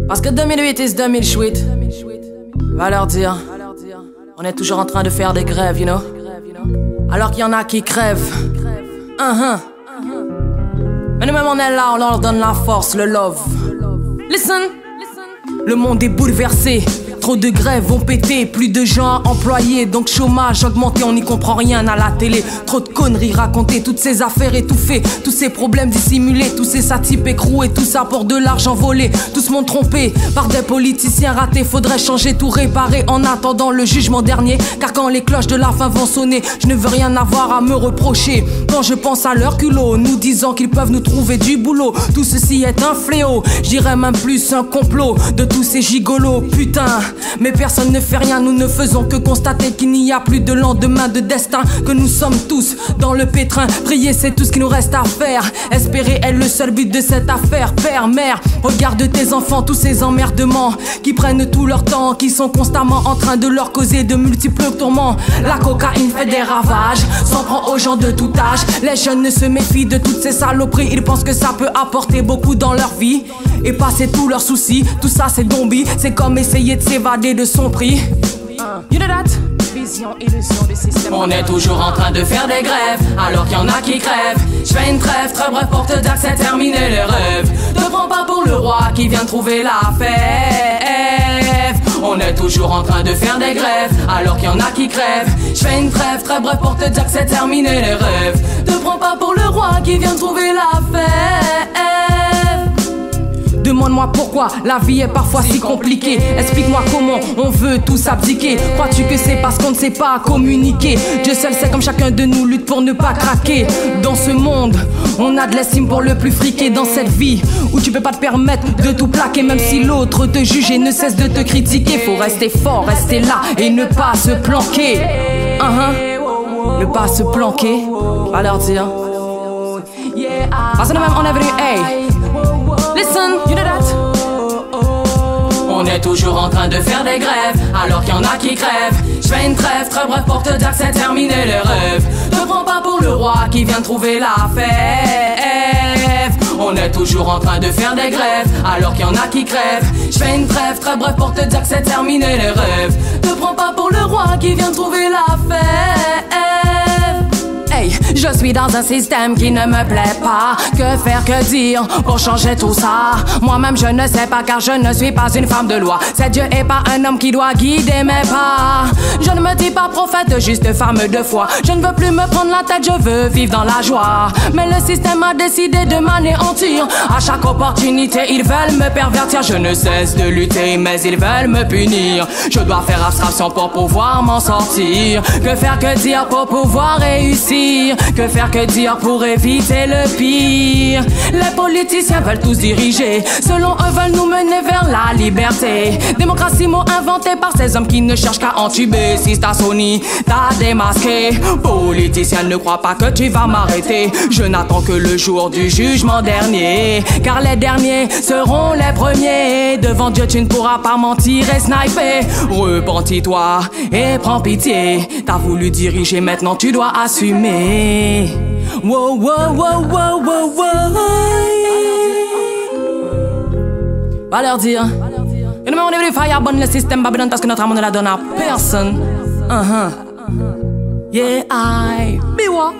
Parce que 2008 is 2008. Va leur dire, on est toujours en train de faire des grèves, you know. Alors qu'il y en a qui crèvent. Mais nous-mêmes on est là, on leur donne la force, le love. Listen. Le monde est bouleversé. Trop de grèves vont péter, plus de gens employés, donc chômage augmenté, on n'y comprend rien à la télé. Trop de conneries racontées, toutes ces affaires étouffées, tous ces problèmes dissimulés, tous ces satypes écroués, tout ça pour de l'argent volé. Tout ce monde trompé par des politiciens ratés, faudrait changer, tout réparer en attendant le jugement dernier. Car quand les cloches de la fin vont sonner, je ne veux rien avoir à me reprocher. Quand je pense à leur culot, nous disant qu'ils peuvent nous trouver du boulot, tout ceci est un fléau, je dirais même plus un complot de tous ces gigolos, putain. Mais personne ne fait rien, nous ne faisons que constater qu'il n'y a plus de lendemain de destin, que nous sommes tous dans le pétrin. Prier c'est tout ce qu'il nous reste à faire, espérer est le seul but de cette affaire. Père, mère, regarde tes enfants, tous ces emmerdements qui prennent tout leur temps, qui sont constamment en train de leur causer de multiples tourments. La cocaïne fait des ravages, s'en prend aux gens de tout âge. Les jeunes ne se méfient de toutes ces saloperies, ils pensent que ça peut apporter beaucoup dans leur vie et passer tous leurs soucis. Tout ça c'est zombie, c'est comme essayer de s'évader de son prix. You know that? Vision, illusion du système. On est toujours en train de faire des grèves, alors qu'il y en a qui crèvent. Je fais une trêve très bref pour te dire que c'est terminé les rêves. Ne prends pas pour le roi qui vient de trouver la fève. On est toujours en train de faire des grèves, alors qu'il y en a qui crèvent. Je fais une trêve très bref pour te dire que c'est terminé les rêves. Ne prends pas pour le roi qui vient de trouver la fève. Demande-moi pourquoi la vie est parfois si compliquée. Explique-moi comment on veut tous abdiquer. Crois-tu que c'est parce qu'on ne sait pas communiquer? Dieu seul sait comme chacun de nous lutte pour ne pas craquer. Dans ce monde, on a de l'estime pour le plus friqué. Dans cette vie où tu peux pas te permettre de tout plaquer, même si l'autre te juge et ne cesse de te critiquer. Faut rester fort, rester là et ne pas se planquer. Ne pas se planquer. Va leur dire. Parce que nous-mêmes on est venu, hey. Listen, you know that? On est toujours en train de faire des grèves, alors qu'il y en a qui crèvent. Je fais une trêve très bref pour te dire que c'est terminé les rêves. Ne prends pas pour le roi qui vient de trouver la fève. On est toujours en train de faire des grèves, alors qu'il y en a qui crèvent. Je fais une trêve très bref pour te dire que c'est terminé les rêves. Ne prends pas pour le roi qui vient de trouver la fève. Hey, je suis dans un système qui ne me plaît pas. Que faire, que dire pour changer tout ça? Moi-même je ne sais pas car je ne suis pas une femme de loi. C'est Dieu et pas un homme qui doit guider mes pas. Je ne me dis pas prophète, juste femme de foi. Je ne veux plus me prendre la tête, je veux vivre dans la joie. Mais le système a décidé de m'anéantir. À chaque opportunité ils veulent me pervertir. Je ne cesse de lutter mais ils veulent me punir. Je dois faire abstraction pour pouvoir m'en sortir. Que faire, que dire pour pouvoir réussir? Que faire, que dire pour éviter le pire? Les politiciens veulent tous diriger, selon eux veulent nous mener vers la liberté. Démocratie mot inventé par ces hommes qui ne cherchent qu'à entuber. Si t'as Sony, t'as démasqué. Politicien, ne crois pas que tu vas m'arrêter. Je n'attends que le jour du jugement dernier, car les derniers seront les premiers. Devant Dieu tu ne pourras pas mentir et sniper. Repentis-toi et prends pitié. T'as voulu diriger, maintenant tu dois assumer. Wow, wow, wow, wow, wow, wow. Va leur dire. Et nous, on est venu faire bonne le système Babylone parce que notre amour ne la donne à personne. Yeah, I. Biwa.